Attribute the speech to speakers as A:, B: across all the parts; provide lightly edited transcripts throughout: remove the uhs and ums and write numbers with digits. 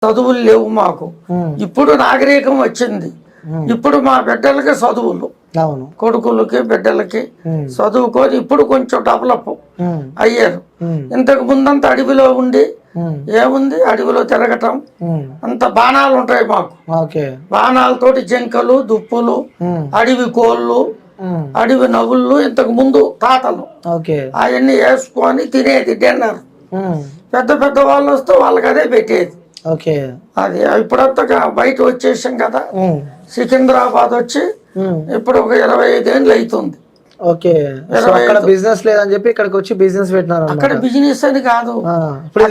A: చదువులు లేవు మాకు. ఇప్పుడు నాగరికం వచ్చింది. ఇప్పుడు మా బిడ్డలకి చదువులు, కొడుకులకి బిడ్డలకి చదువుకొని ఇప్పుడు కొంచెం డెవలప్ అయ్యారు. ఇంతకు ముందంతా అడవిలో ఉండి ఏముంది, అడవిలో తిరగటం, అంత బాణాలు ఉంటాయి మాకు. బాణాలతోటి జింకలు, దుప్పులు, అడవి కోళ్ళు, అడవి నవ్వుళ్ళు ఇంతకు ముందు తాతలు అవన్నీ వేసుకొని తినేది డిన్నర్. పెద్ద పెద్ద వాళ్ళు వస్తే వాళ్ళకి అదే పెట్టేది. అది ఇప్పుడంతా బయట వచ్చేసాం కదా. సికింద్రాబాద్ వచ్చి ఇప్పుడు ఒక 25 ఏళ్ళు అవుతుంది.
B: బిజినెస్ లేదని చెప్పి ఇక్కడికి వచ్చి బిజినెస్ పెట్టినారు.
A: అక్కడ బిజినెస్ అని కాదు,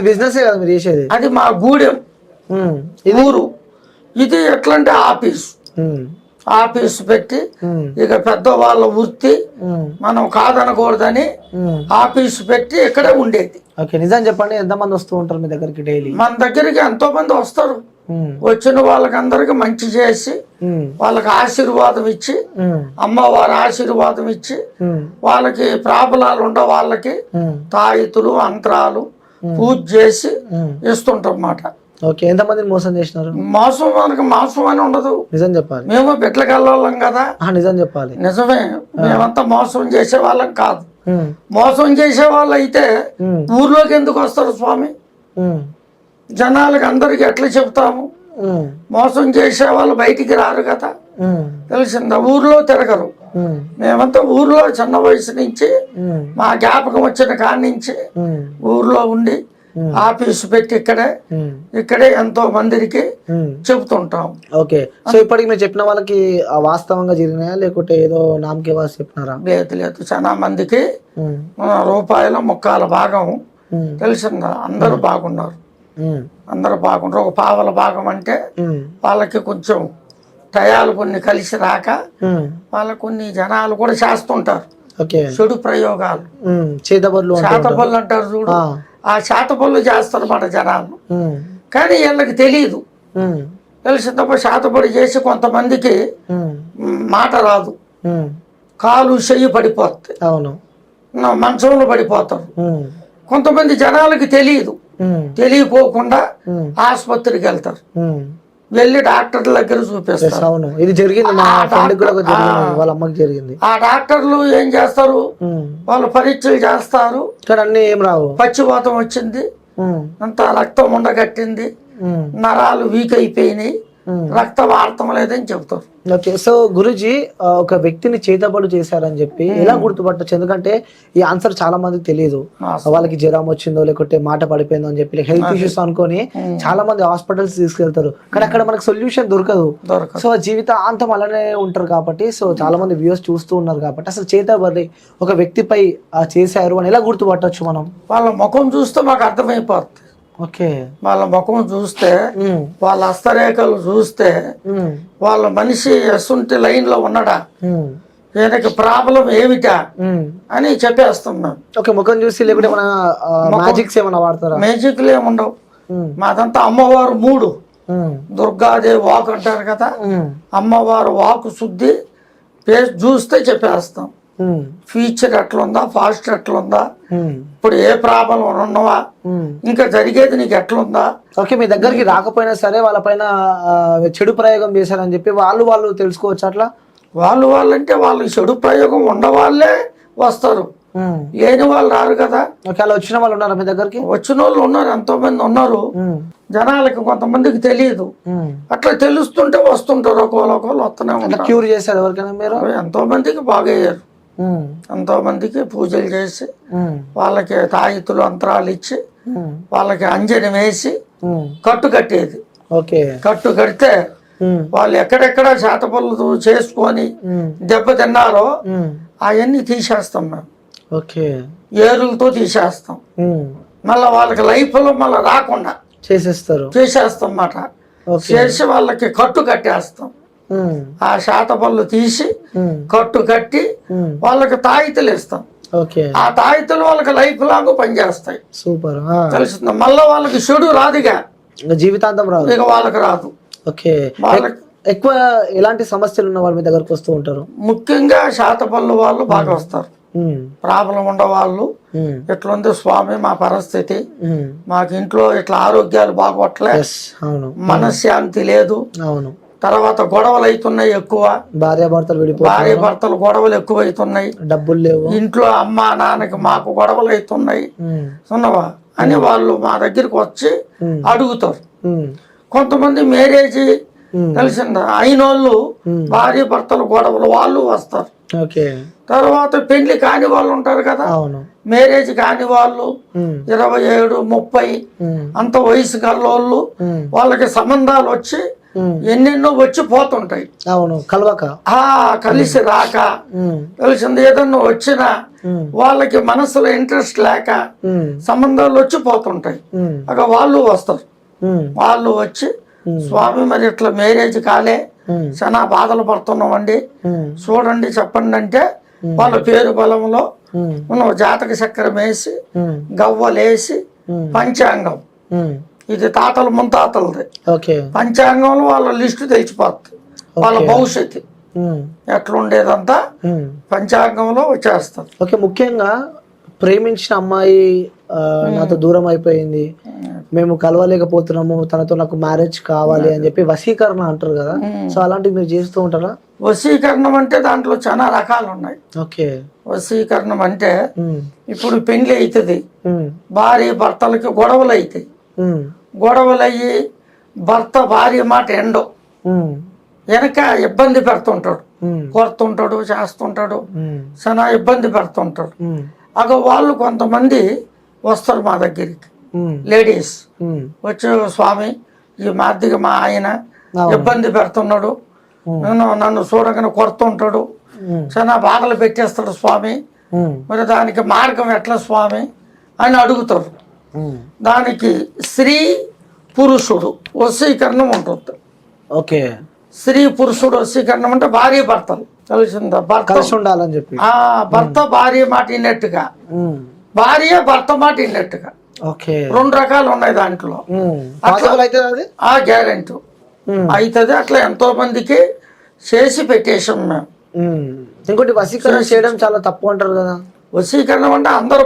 B: బిజినెస్ కదా మీరు చేసేది.
A: అది మా గూడెం ఊరు. ఇది ఎట్లంటే ఆఫీస్ పెట్టి ఇక పెద్దవాళ్ళ వృత్తి మనం కాదనకూడదని ఆఫీసు పెట్టి ఇక్కడే ఉండేది.
B: నిజం చెప్పండి, ఎంత మంది వస్తూ ఉంటారు మీ దగ్గరికి డైలీ?
A: మన దగ్గరికి ఎంతో మంది వస్తారు. వచ్చిన వాళ్ళకి అందరికి మంచి చేసి వాళ్ళకి ఆశీర్వాదం ఇచ్చి, అమ్మవారి ఆశీర్వాదం ఇచ్చి, వాళ్ళకి ప్రాబ్లాలు ఉండే వాళ్ళకి తాయితులు అంతరాలు పూజ చేసి ఇస్తుంటాం అన్నమాట.
B: ఎంతమందిని మోసం చేసినారు?
A: మనకి మోసం అని ఉండదు.
B: నిజం చెప్పాలి,
A: మేము బిడ్డలకి వెళ్ళాం కదా.
B: నిజం చెప్పాలి,
A: నిజమే. మేమంతా మోసం చేసే వాళ్ళం కాదు. మోసం చేసే వాళ్ళు అయితే ఊర్లోకి ఎందుకు వస్తారు స్వామి? జనాలకి అందరికి ఎట్లా చెప్తాము? మోసం చేసే వాళ్ళు బయటికి రారు కదా. తెలిసిందా? ఊర్లో తిరగరు. మేమంతా ఊర్లో చిన్న వయసు నుంచి మా జ్ఞాపకం వచ్చిన కాడి నుంచి ఊర్లో ఉండి ఆఫీసు పెట్టి ఇక్కడే ఎంతో మందికి చెబుతుంటాం.
B: సో ఇప్పటికి మీరు చెప్పిన వాళ్ళకి వాస్తవంగా జరిగినాయా లేకుంటే ఏదో నామకే వాసి చెప్పినారా?
A: లేదు, చాలా మందికి రూపాయల ముక్కాల భాగం తెలిసిందా. అందరూ బాగున్నారు, అందరూ బాగుంటారు. ఒక పావల భాగం అంటే వాళ్ళకి కొంచెం టయాలు కొన్ని కలిసి రాక వాళ్ళకి కొన్ని జనాలు కూడా చేస్తుంటారు చెడు ప్రయోగాలు. చేతబళ్ళు అంటారు చూడు, ఆ చేతబళ్ళు చేస్తారు మాట జనాలు. కానీ వీళ్ళకి తెలియదు. తెలిసిందప్పుడు చేతబడి చేసి కొంతమందికి మాట రాదు, కాలు చెయ్యి పడిపోతాయి, మంచంలో పడిపోతారు. కొంతమంది జనాలకి తెలియదు, తెలియపోకుండా ఆసుపత్రికి వెళ్తారు. వెళ్ళి డాక్టర్ దగ్గర చూపిస్తారు.
B: ఇది జరిగింది, వాళ్ళ అమ్మకి జరిగింది.
A: ఆ డాక్టర్లు ఏం చేస్తారు, వాళ్ళు పరీక్షలు చేస్తారు.
B: అన్ని ఏం రావు.
A: పచ్చివాతం వచ్చింది, అంత రక్తం ఉండగట్టింది, నరాలు వీక్ అయిపోయినాయి, రక్త వాడటం లేదని చెప్తారు.
B: సో గురుజీ, ఒక వ్యక్తిని చేతబడు చేశారని చెప్పి ఎలా గుర్తుపట్టచ్చు? ఎందుకంటే ఈ ఆన్సర్ చాలా మందికి తెలియదు. వాళ్ళకి జ్వరం వచ్చిందో లేకుంటే మాట పడిపోయిందో అని చెప్పి హెల్త్ ఇష్యూస్ అనుకొని చాలా మంది హాస్పిటల్స్ తీసుకెళ్తారు, కానీ అక్కడ మనకు సొల్యూషన్ దొరకదు. సో జీవితాంతం అలానే ఉంటారు కాబట్టి, సో చాలా మంది వ్యూస్ చూస్తూ ఉన్నారు కాబట్టి అసలు చేతబడి ఒక వ్యక్తిపై చేశారు అని ఎలా గుర్తుపట్టచ్చు మనం?
A: వాళ్ళ ముఖం చూస్తే మాకు అర్థమైపోతుంది. వాళ్ళ ముఖం చూస్తే, వాళ్ళ హస్తరేఖలు చూస్తే, వాళ్ళ మనిషి ఎసుంటి లైన్ లో ఉన్నాడా, ఈయనకి ప్రాబ్లం ఏమిటా అని చెప్పేస్తున్నాం.
B: ముఖం చూసి లేకుంటే మన మ్యాజిక్స్ ఏమన్నా వాడతారా?
A: మ్యాజిక్లు ఏముండవు. మాదంతా అమ్మవారు 3 దుర్గాదేవి వాక్ అంటారు కదా, అమ్మవారు వాకు శుద్ధి పేస్ట్ చూస్తే చెప్పేస్తాం. ఫ్యూచర్ ఎట్లుందా, ఫాస్ట్ ఎట్లుందా, ఇప్పుడు ఏ ప్రాబ్లం ఉన్నవా, ఇంకా జరిగేది నీకు ఎట్లుందా.
B: మీ దగ్గరికి రాకపోయినా సరే వాళ్ళ పైన చెడు ప్రయోగం చేశారని చెప్పి వాళ్ళు తెలుసుకోవచ్చు. అట్లా
A: వాళ్ళంటే వాళ్ళకి చెడు ప్రయోగం ఉండవాళ్ళే వస్తారు, లేని వాళ్ళు రారు కదా.
B: అలా వచ్చిన వాళ్ళు ఉన్నారు మీ దగ్గరికి?
A: వచ్చిన వాళ్ళు ఉన్నారు, ఎంతో మంది ఉన్నారు. జనాలకి కొంతమందికి తెలియదు, అట్లా తెలుస్తుంటే వస్తుంటారు. ఒకళ్ళు వస్తూనే ఉంటారు.
B: క్యూర్ చేశారు ఎవరికైనా మీరు?
A: ఎంతో మందికి బాగయ్యారు. ఎంతో మందికి పూజలు చేసి, వాళ్ళకి తాయితులు అంతరాలు ఇచ్చి, వాళ్ళకి అంజనం వేసి కట్టు కట్టేది. కట్టు కడితే వాళ్ళు ఎక్కడెక్కడ చేతపళ్ళు చేసుకొని దెబ్బతిన్నారో అవన్నీ తీసేస్తాం మేము. ఏరులతో తీసేస్తాం. మళ్ళీ వాళ్ళకి లైఫ్ లో మళ్ళీ రాకుండా చేసేస్తాం అన్నమాట. చేసి వాళ్ళకి కట్టు కట్టేస్తాం. ఆ శాతపళ్ళు తీసి కట్టు కట్టి వాళ్ళకి తాయితలు ఇస్తాం. ఆ తాయితలు వాళ్ళకి లైఫ్ లాంగ్ పనిచేస్తాయి.
B: సూపర్.
A: తెలుస్తుంది. మళ్ళీ వాళ్ళకి చెడు రాదుగా,
B: జీవితాంతం రాదు,
A: ఇక వాళ్ళకి రాదు.
B: ఎక్కువ ఎలాంటి సమస్యలు ఉన్న వాళ్ళ మీ దగ్గరకు వస్తూ ఉంటారు?
A: ముఖ్యంగా శాతపళ్ళు వాళ్ళు బాగా వస్తారు. ప్రాబ్లం ఉండవాళ్ళు ఇట్లుంది స్వామి మా పరిస్థితి, మాకు ఇంట్లో ఇట్లా ఆరోగ్యాలు బాగోట్లే, మనశ్శాంతి లేదు, తర్వాత గొడవలు అవుతున్నాయి ఎక్కువ, భార్యాభర్తలు గొడవలు ఎక్కువ అవుతున్నాయి,
B: డబ్బులు లేవు
A: ఇంట్లో అమ్మ నాన్నకి మాకు గొడవలు అవుతున్నాయి సున్నవా అని వాళ్ళు మా దగ్గరికి వచ్చి అడుగుతారు. కొంతమంది మ్యారేజ్ తెలిసిందా అయిన వాళ్ళు భార్య భర్తలు గొడవలు వాళ్ళు వస్తారు. తర్వాత పెళ్లి కాని వాళ్ళు ఉంటారు కదా, మ్యారేజ్ కాని వాళ్ళు 27, 30 అంత వయసు గల్లోళ్ళు, వాళ్ళకి సంబంధాలు వచ్చి ఎన్నెన్నో వచ్చి పోతుంటాయి. కలిసి రాక తెలిసింది ఏదన్నా వచ్చినా వాళ్ళకి మనసులో ఇంట్రెస్ట్ లేక సంబంధాలు వచ్చి పోతుంటాయి. అక్కడ వాళ్ళు వస్తారు. వాళ్ళు వచ్చి స్వామి మరి ఇట్లా మ్యారేజ్ కాలే, చాలా బాధలు పడుతున్నామండి, చూడండి చెప్పండి అంటే వాళ్ళ పేరు బలంలో మనం జాతక చక్రం వేసి గవ్వలేసి పంచాంగం, ఇది తాతలు ముత్తాతలది పంచాంగంలో వాళ్ళ లిస్టు తెలిసిపోతుంది. వాళ్ళ భవిష్యత్తు ఎట్లుండేదంతా పంచాంగంలో వచ్చేస్తారు.
B: ఓకే, ముఖ్యంగా ప్రేమించిన అమ్మాయి నాతో దూరం అయిపోయింది, మేము కలవలేకపోతున్నాము, తనతో నాకు మ్యారేజ్ కావాలి అని చెప్పి వశీకరణ అంటారు కదా, సో అలాంటివి మీరు చేస్తూ ఉంటారా?
A: వశీకరణం అంటే దాంట్లో చాలా రకాలు ఉన్నాయి.
B: ఓకే,
A: వశీకరణం అంటే ఇప్పుడు పెళ్లి అవుతుంది, భార్య భర్తలకి గొడవలు అవుతాయి, గొడవలు అయ్యి భర్త భార్య మాట ఎండో వెనక ఇబ్బంది పెడుతుంటాడు, కొడుతుంటాడు, చేస్తుంటాడు, చాలా ఇబ్బంది పెడుతుంటాడు. అగ వాళ్ళు కొంతమంది వస్తారు మా దగ్గరికి, లేడీస్ వచ్చి స్వామి ఈ మాదిగా మా ఆయన ఇబ్బంది పెడుతున్నాడు, నన్ను చూడగానే కొడుతుంటాడు, చాలా బాధలు పెట్టేస్తాడు స్వామి, మరి దానికి మార్గం ఎట్లా స్వామి అని అడుగుతారు. దానికి స్త్రీ పురుషుడు వశీకరణం ఉంటుంది.
B: ఓకే,
A: స్త్రీ పురుషుడు వశీకరణం అంటే భార్య భర్తలు తెలిసిందా, భర్త
B: ఉండాలని చెప్పి
A: భర్త భార్య మాట విన్నట్టుగా, భార్య భర్త మాట విన్నట్టుగా. రెండు రకాలు ఉన్నాయి దాంట్లో. ఆ గ్యారెంటీ అవుతుంది. అట్లా ఎంతో మందికి చేసి పెట్టేసాం మేము.
B: ఇంకోటి వశీకరణ చేయడం చాలా తప్పు అంటారు కదా.
A: వశీకరణం అంటే అందరూ